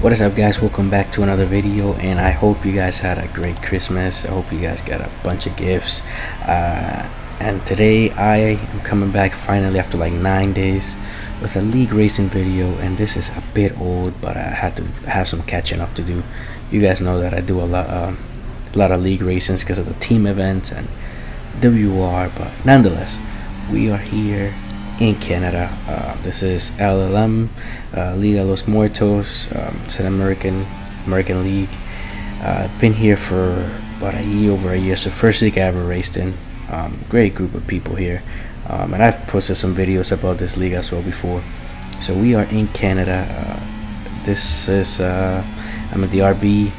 What is up, guys? Welcome back to another video, and I hope you guys had a great Christmas. I hope you guys got a bunch of gifts. And today I am coming back finally after like 9 days with a league racing video, and this is a bit old, but I had to have some catching up to do. You guys know that I do a lot of league racings because of the team events and WR, but nonetheless, we are here in Canada. This is LLM, Liga Los Muertos. It's an American league. Been here for about over a year. So first league I ever raced in. Great group of people here, and I've posted some videos about this league as well before. So we are in Canada. This is I'm at the RB,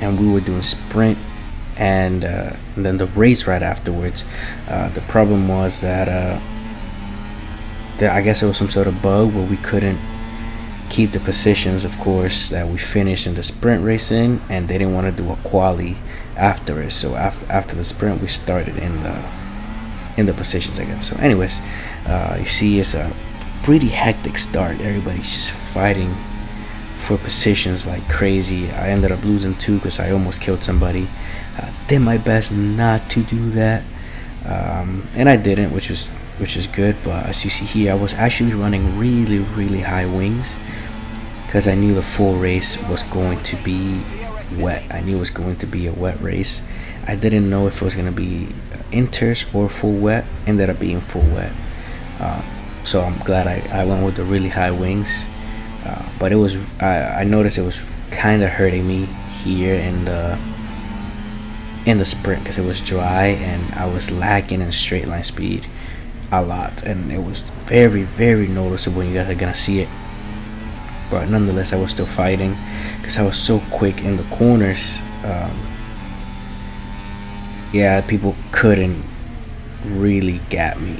and we were doing sprint, and then the race right afterwards. The problem was that I guess it was some sort of bug where we couldn't keep the positions, of course, that we finished in the sprint racing, and they didn't want to do a quali after it. So after the sprint, we started in the positions again. So anyways, you see it's a pretty hectic start. Everybody's just fighting for positions like crazy. I ended up losing 2 because I almost killed somebody. Did my best not to do that, and I didn't, which is good. But as you see here, I was actually running really high wings because I knew the full race was going to be wet. I knew it was going to be a wet race. I didn't know if it was going to be inters or full wet. Ended up being full wet, so I'm glad I went with the really high wings. But it was I noticed it was kind of hurting me here in the sprint because it was dry and I was lacking in straight line speed a lot, and it was very noticeable. You guys are gonna see it, but nonetheless I was still fighting because I was so quick in the corners. Yeah, people couldn't really get me.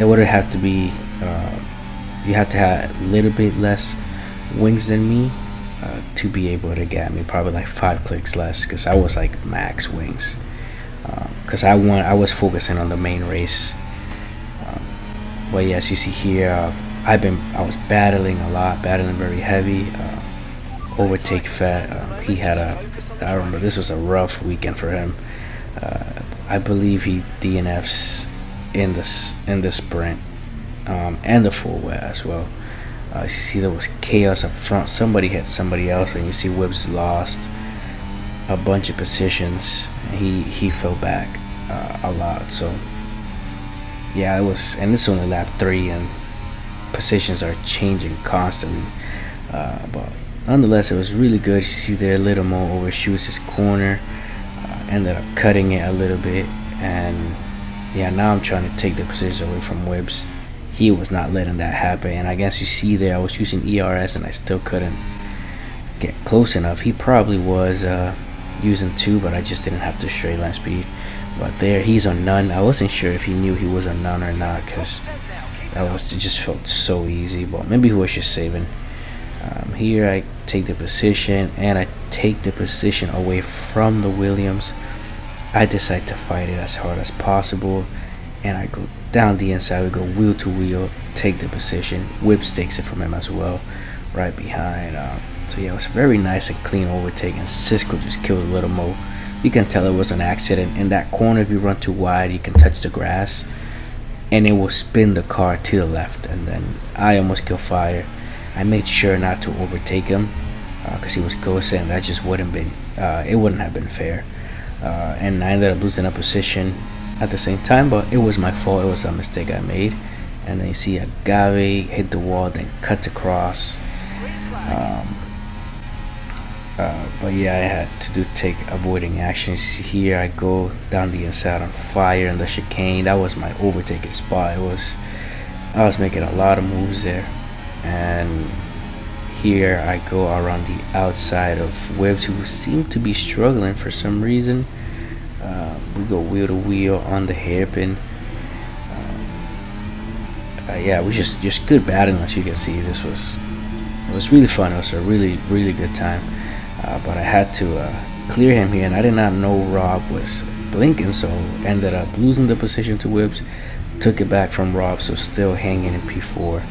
It would have to be you had to have a little bit less wings than me to be able to get me, probably like 5 clicks less, because I was like max wings. Because I was focusing on the main race. But yeah, as you see here, I was battling a lot, battling very heavy. Overtake Fat. He had I remember this was a rough weekend for him. I believe he DNFs in the sprint, and the full wet as well. As you see, there was chaos up front. Somebody hit somebody else, and you see Whips lost a bunch of positions. He fell back a lot. So yeah, it was, and this is only lap 3, and positions are changing constantly. But nonetheless, it was really good. You see there, Little Mo overshoots his corner, ended up cutting it a little bit, and yeah, now I'm trying to take the position away from Whips. He was not letting that happen, and I guess you see there I was using ERS and I still couldn't get close enough. He probably was using 2, but I just didn't have the straight line speed. But there, he's on none. I wasn't sure if he knew he was on none or not, because it just felt so easy, but maybe he was just saving. Here I take the position, and I take the position away from the Williams. I decide to fight it as hard as possible, and I go down the inside. We go wheel to wheel, take the position. Whips takes it from him as well, right behind. So yeah, it was a very nice and clean overtake, and Cisco just kills Little Mo. You can tell it was an accident. In that corner, if you run too wide, you can touch the grass, and it will spin the car to the left. And then I almost kill Fire. I made sure not to overtake him because he was ghosting, and that just wouldn't have been fair. And I ended up losing a position at the same time, but it was my fault. It was a mistake I made. And then you see Agave hit the wall, then cuts across. But yeah, I had to take avoiding actions. Here I go down the inside on Fire in the chicane. That was my overtaking spot. I was making a lot of moves there. And here I go around the outside of Whips, who seemed to be struggling for some reason. We go wheel to wheel on the hairpin. Yeah, we just good battling. As you can see, it was really fun. It was a really good time. But I had to clear him here, and I did not know Rob was blinking, so ended up losing the position to Whips. Took it back from Rob, so still hanging in P4.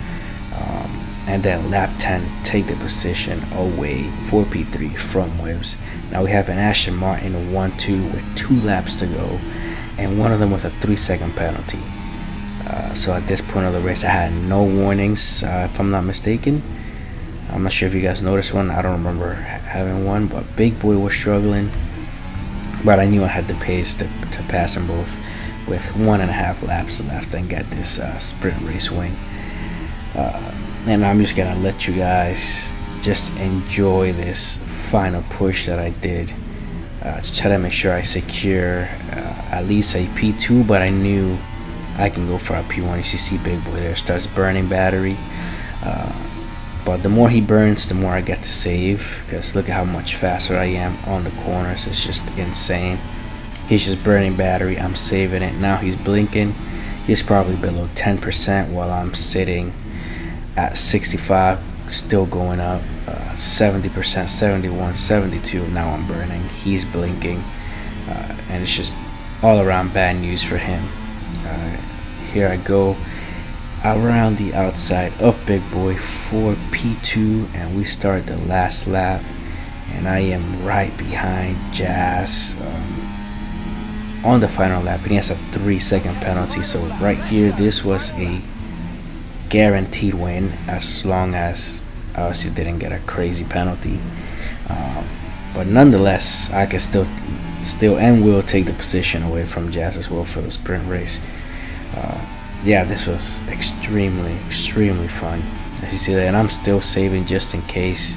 and then lap 10 take the position away for P3 from Wibbs. Now we have an Aston Martin 1-2 with 2 laps to go, and one of them with a 3-second penalty. So at this point of the race I had no warnings, if I'm not mistaken. I'm not sure if you guys noticed one. I don't remember having one, but Big Boy was struggling, but I knew I had the pace to pass them both with 1.5 laps left and get this sprint race win. And I'm just gonna let you guys just enjoy this final push that I did to try to make sure I secure at least a P2, but I knew I can go for a P1. You see Big Boy there starts burning battery, but the more he burns, the more I get to save, because look at how much faster I am on the corners. It's just insane. He's just burning battery, I'm saving it. Now he's blinking. He's probably below 10% while I'm sitting at 65, still going up. 70%, 71, 72. Now I'm burning. He's blinking, and it's just all around bad news for him. Here I go around the outside of Big Boy for P2, and we start the last lap, and I am right behind Jazz on the final lap, and he has a 3-second penalty. So right here, this was a guaranteed win as long as obviously didn't get a crazy penalty, but nonetheless I can still and will take the position away from Jazz as well for the sprint race. Yeah, this was extremely fun, as you see that, and I'm still saving just in case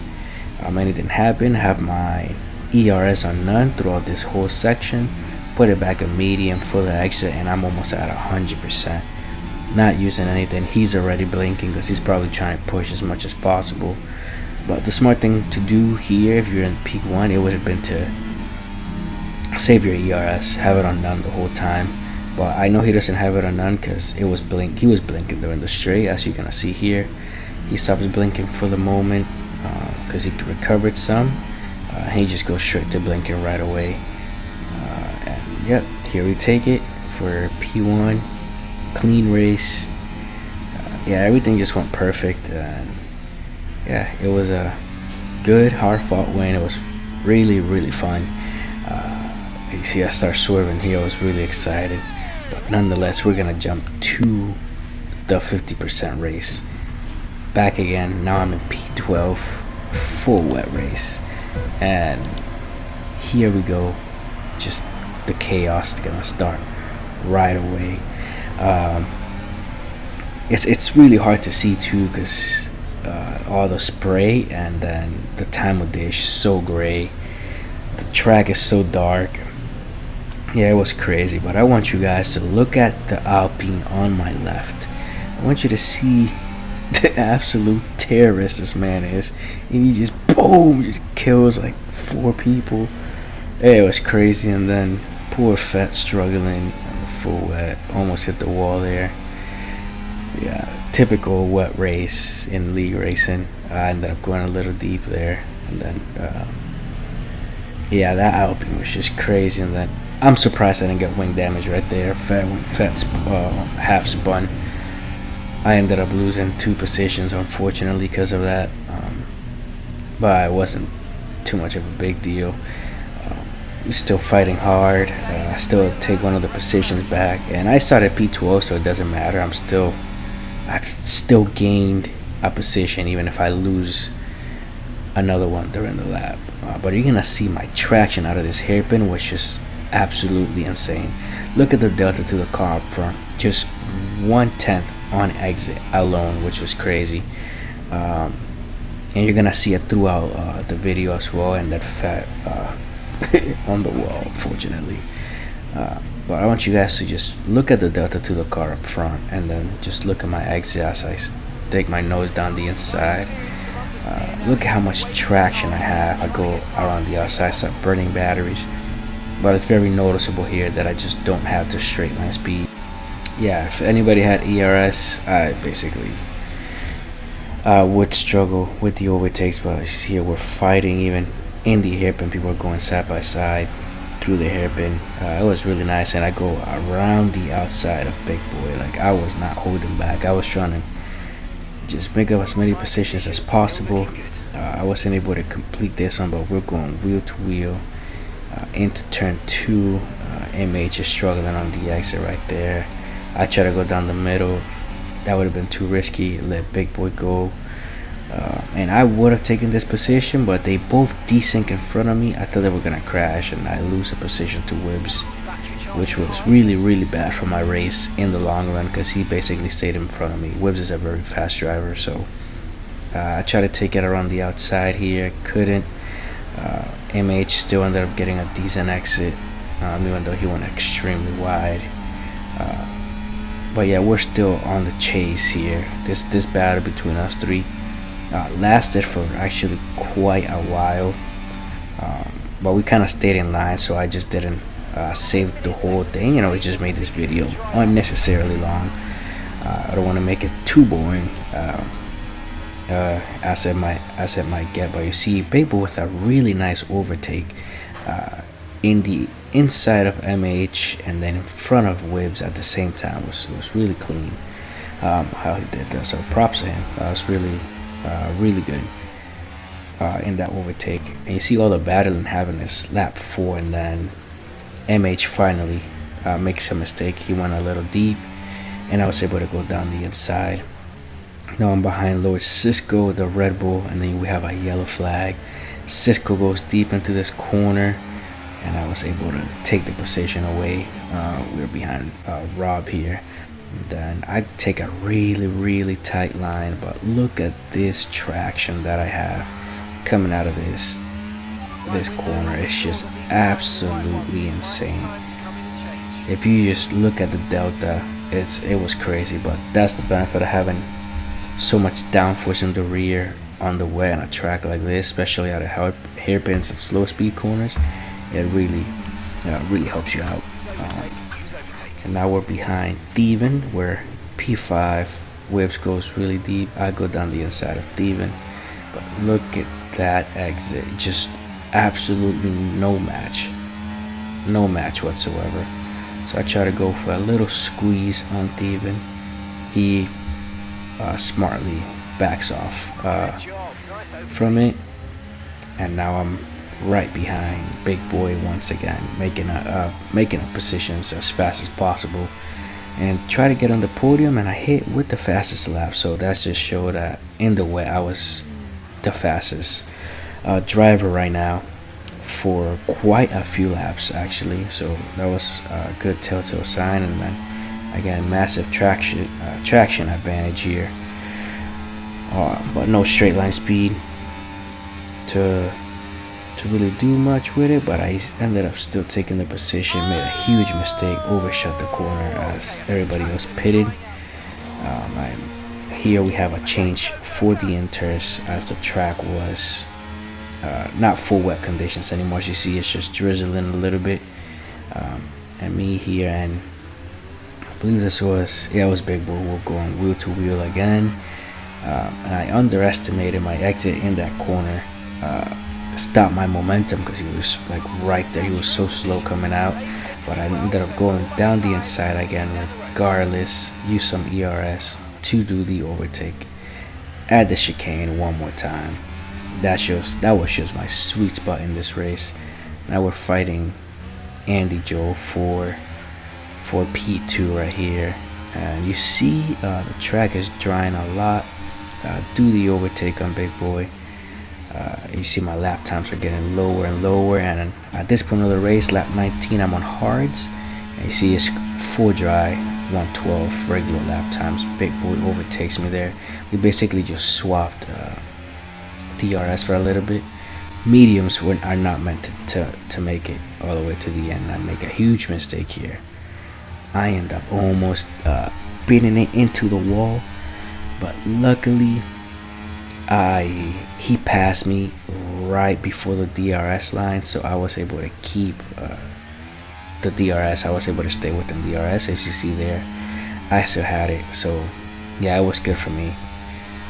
anything happen. I have my ERS on none throughout this whole section, put it back in medium for the exit, and I'm almost at 100%. Not using anything. He's already blinking because he's probably trying to push as much as possible. But the smart thing to do here, if you're in P1, it would have been to save your ERS, have it on none the whole time. But I know he doesn't have it on none because he was blinking during the straight, as you're gonna see here. He stops blinking for the moment because he recovered some. He just goes straight to blinking right away. And yep, here we take it for P1. Clean race. Yeah, everything just went perfect, and yeah, it was a good, hard-fought win. It was really fun. You see I start swerving here. I was really excited, but nonetheless we're gonna jump to the 50% race back again. Now I'm in P12, full wet race, and here we go. Just the chaos gonna start right away. It's really hard to see too, because all the spray, and then the time of day is so gray. The track is so dark. Yeah, it was crazy, but I want you guys to look at the Alpine on my left. I want you to see the absolute terrorist this man is, and he just boom, just kills like 4 people. It was crazy. And then poor Fett struggling, full wet, almost hit the wall there. Yeah, typical wet race in league racing. I ended up going a little deep there, and then yeah, that Alpine was just crazy. And then I'm surprised I didn't get wing damage right there. Fett's half spun. I ended up losing 2 positions, unfortunately, because of that. But it wasn't too much of a big deal. Still fighting hard. I still take one of the positions back, and I started P12, so it doesn't matter. I've still gained a position even if I lose another one during the lap. But you're gonna see my traction out of this hairpin, which is absolutely insane. Look at the delta to the car up front, just 1/10 on exit alone, which was crazy. And you're gonna see it throughout the video as well, and that Fett on the wall, unfortunately. But I want you guys to just look at the delta to the car up front, and then just look at my exit as I stick my nose down the inside. Look at how much traction I have. I go around the outside, start burning batteries, but it's very noticeable here that I just don't have the straight line speed. Yeah, if anybody had ERS, I basically would struggle with the overtakes, but here we're fighting even in the hairpin. People are going side by side through the hairpin. It was really nice, and I go around the outside of Big Boy. Like, I was not holding back. I was trying to just make up as many positions as possible. I wasn't able to complete this one, but we're going wheel to wheel into turn 2. MH is struggling on the exit right there. I try to go down the middle. That would have been too risky. Let Big Boy go. And I would have taken this position, but they both desync in front of me. I thought they were gonna crash and I lose a position to Wibbs, which was really bad for my race in the long run, because he basically stayed in front of me. Wibbs is a very fast driver, so I tried to take it around the outside here, couldn't. MH still ended up getting a decent exit, even though he went extremely wide. But yeah, we're still on the chase here. This battle between us three lasted for actually quite a while, but we kind of stayed in line, so I just didn't save the whole thing. You know, it just made this video unnecessarily long. I don't want to make it too boring, as it might get. But you see Big Boy with a really nice overtake in the inside of MH and then in front of Wibbs at the same time. It was really clean how he did that, so props to him. That was really good in that overtake. And you see all the battling happening is lap 4, and then MH finally makes a mistake. He went a little deep and I was able to go down the inside. Now I'm behind Lord Cisco, the Red Bull, and then we have a yellow flag. Cisco goes deep into this corner and I was able to take the position away. We're behind Rob here. Then I take a really tight line, but look at this traction that I have coming out of this corner. It's just absolutely insane. If you just look at the delta, it was crazy. But that's the benefit of having so much downforce in the rear on the wet on a track like this, especially out of hairpins and slow speed corners. It really helps you out. And now we're behind Thievin, where P5 Wibbs goes really deep. I go down the inside of Thievin, but look at that exit. Just absolutely no match whatsoever. So I try to go for a little squeeze on Thievin. He smartly backs off from it, and now I'm right behind Big Boy once again, making up positions as fast as possible and try to get on the podium. And I hit with the fastest lap, so that just showed that in the wet I was the fastest driver right now for quite a few laps actually. So that was a good telltale sign. And then again, massive traction advantage here, but no straight line speed to really do much with it. But I ended up still taking the position, made a huge mistake, overshot the corner as everybody else pitted. Here we have a change for the inters, as the track was not full wet conditions anymore. As you see, it's just drizzling a little bit. And me here, and I believe this was, it was Big Boy. We're going wheel to wheel again, and I underestimated my exit in that corner. Stopped my momentum because he was like right there. He was so slow coming out, but I ended up going down the inside again regardless. Use some ERS to do the overtake at the chicane one more time. That was just my sweet spot in this race. Now we're fighting Andy Joe for P2 right here, and you see the track is drying a lot. Do the overtake on Big Boy. You see my lap times are getting lower and lower, and at this point of the race, lap 19, I'm on hards, and you see it's full dry, 112 regular lap times. Big Boy overtakes me there. We basically just swapped DRS for a little bit. Mediums are not meant to make it all the way to the end. I make a huge mistake here. I end up almost beating it into the wall, but luckily he passed me right before the DRS line, so I was able to keep the DRS. I was able to stay within DRS. As you see there, I still had it, so yeah, it was good for me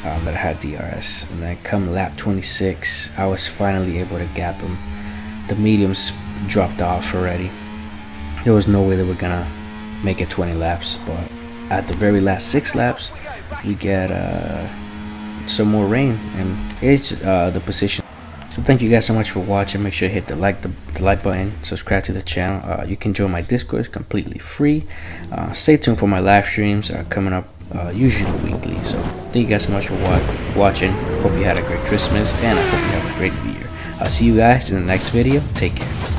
that I had DRS. And then come lap 26, I was finally able to gap him. The mediums dropped off already. There was no way they were gonna make it 20 laps, but at the very last 6 laps, we get some more rain, and it's the position. So thank you guys so much for watching. Make sure you hit the like button, subscribe to the channel. You can join my Discord, it's completely free. Stay tuned for my live streams coming up usually weekly. So thank you guys so much for watching. Hope you had a great Christmas, and I hope you have a great year. I'll see you guys in the next video. Take care.